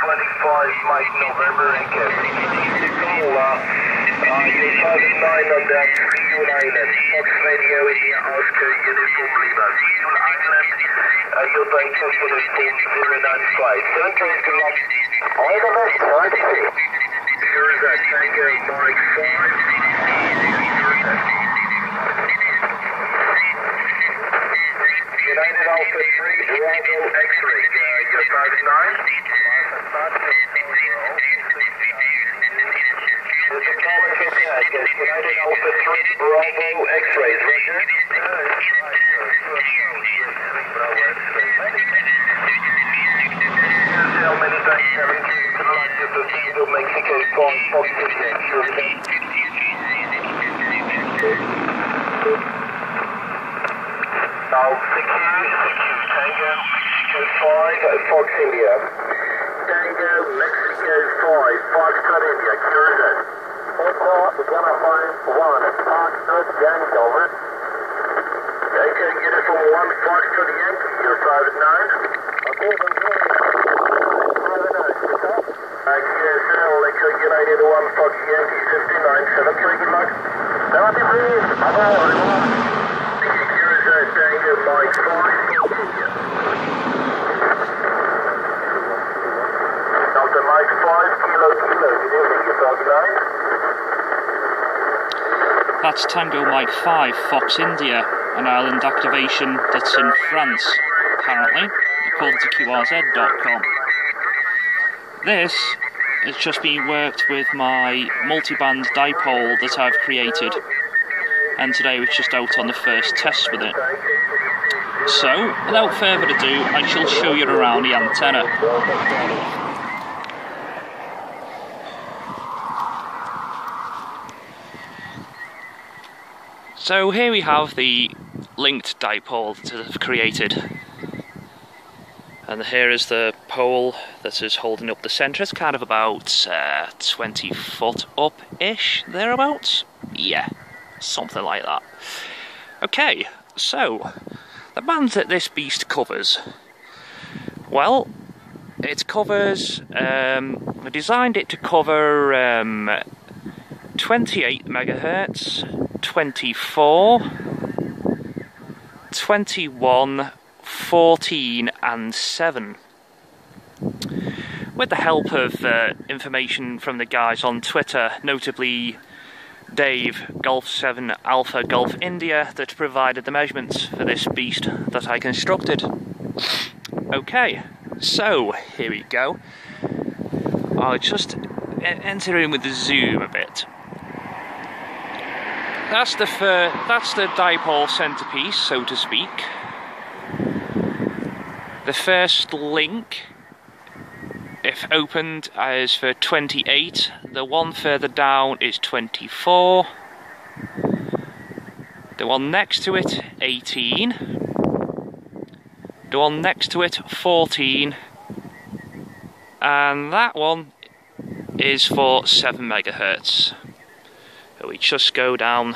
Mike November and Kevin. You're 5-9 on that Green Island. Fox Radio is here, Oscar Uniform Lima. Green Island, you're going to put it in 095. 7 trains to lock. All the best, right? Here is that Tango Mike 5. United Alpha 3, Bravo X-ray. You're 5-9. United Alpha 3, Bravo X-rays, Roger. Mexico, Fox 58, sure. Now, 6 Tango, Mexico 5, Fox India. Tango, Mexico 5, Foxtrot India, Curzon. We're gonna find 1, Foxtrot Yankee, over. Tango, uniform 1, Foxtrot Yankee, you're 5-9. Okay, QSL, Echo United 1, Fox Yankee 59, 7, good luck. That would be please. Tango, Mike 5, Delta Mike 5, Kilo, good evening, you're 5-9. That's Tango Mike 5, Fox India, an island activation that's in France, apparently, according to QRZ.com. This has just been worked with my multi-band dipole that I've created, and today we're just out on the first test with it. So, without further ado, I shall show you around the antenna. So here we have the linked dipole that I've created. And here is the pole that is holding up the centre. It's kind of about 20 foot up-ish, thereabouts. Yeah, something like that. Okay, so the band that this beast covers. Well, it covers, I designed it to cover 28 megahertz, 24, 21, 14 and 7. With the help of information from the guys on Twitter, notably Dave Golf 7 Alpha Golf India, that provided the measurements for this beast that I constructed. Okay, so here we go. I'll just enter in with the zoom a bit. That's the dipole centerpiece, so to speak. The first link, if opened, is for 28. The one further down is 24. The one next to it, 18. The one next to it, 14. And that one is for 7 megahertz. So we just go down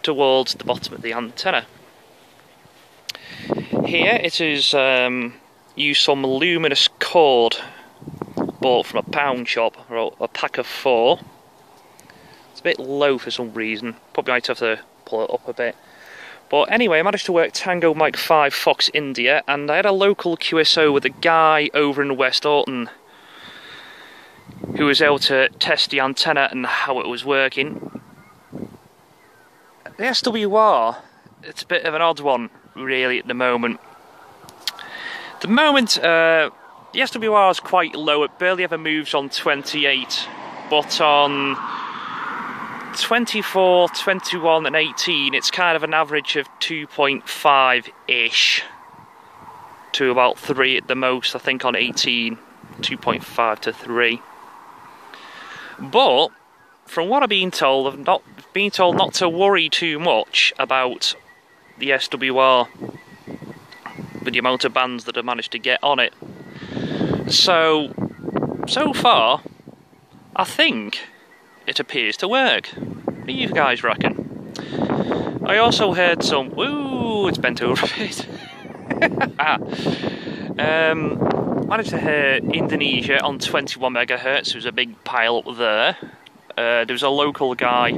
towards the bottom of the antenna. Here it is use some luminous cord bought from a pound shop, or a pack of 4. It's a bit low for some reason, probably might have to pull it up a bit. But anyway, I managed to work Tango Mike 5 Fox India, and I had a local QSO with a guy over in West Orton who was able to test the antenna and how it was working. The SWR, it's a bit of an odd one really at the moment. The SWR is quite low, it barely ever moves on 28, but on 24, 21 and 18 it's kind of an average of 2.5-ish to about 3 at the most. I think on 18, 2.5 to 3. But from what I've been told, not to worry too much about the SWR with the amount of bands that I've managed to get on it. So far, I think it appears to work. What do you guys reckon? I also heard some... Ooh, it's bent over a bit. managed to hear Indonesia on 21 megahertz. There was a big pile up there. There was a local guy,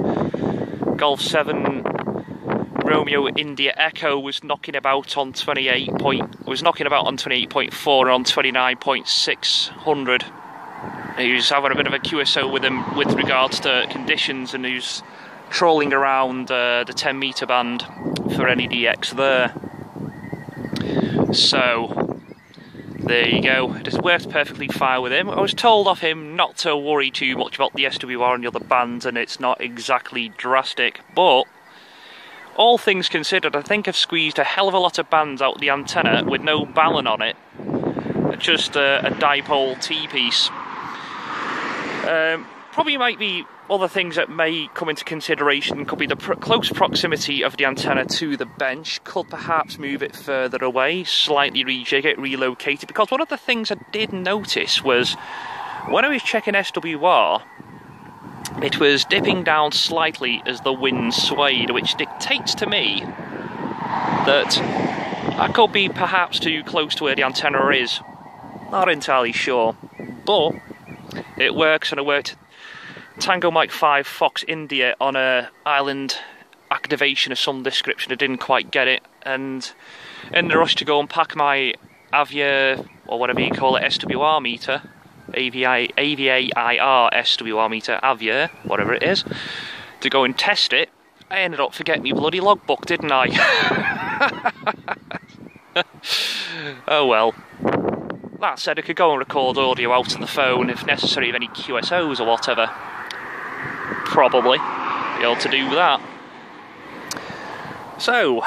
Golf 7 Romeo India Echo, was knocking about on 28.4 or on 29.600. He was having a bit of a QSO with him with regards to conditions, and he was trolling around the 10 meter band for any DX there. So there you go. It has worked perfectly fine with him. I was told off him not to worry too much about the SWR and the other bands, and it's not exactly drastic, but all things considered, I think I've squeezed a hell of a lot of bands out the antenna with no balun on it. Just a dipole T-piece. Probably might be other things that may come into consideration. Could be the close proximity of the antenna to the bench. Could perhaps move it further away, slightly rejig it, relocate it. Because one of the things I did notice was when I was checking SWR, it was dipping down slightly as the wind swayed, which dictates to me that I could be perhaps too close to where the antenna is. Not entirely sure, but it works, and it worked. Tango Mike 5 Fox India on a island activation of some description. I didn't quite get it, and in the rush to go and pack my Avia, or whatever you call it, SWR meter, AVAIR SWR meter, Avia, whatever it is, to go and test it, I ended up forgetting my bloody logbook, didn't I? Oh well. That said, I could go and record audio out on the phone if necessary of any QSOs or whatever. Probably be able to do that. So,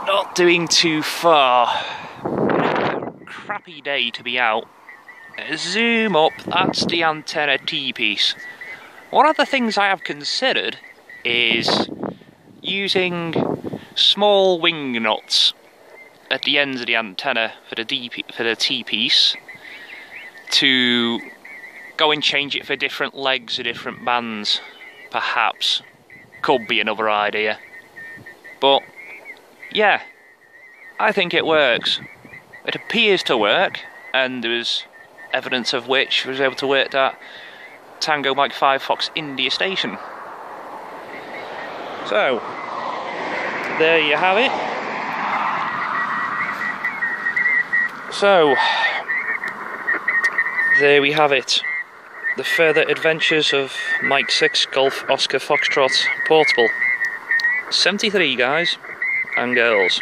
not doing too far. Crappy day to be out. Zoom up, that's the antenna T-piece. One of the things I have considered is using small wing nuts at the ends of the antenna for the T-piece to go and change it for different legs or different bands. Perhaps. Could be another idea. But yeah, I think it works. It appears to work, and there was evidence of which was able to work that Tango Mike 5 Fox India station. So there you have it. So there we have it. The further adventures of Mike 6 Golf Oscar Foxtrot Portable. 73 guys and girls.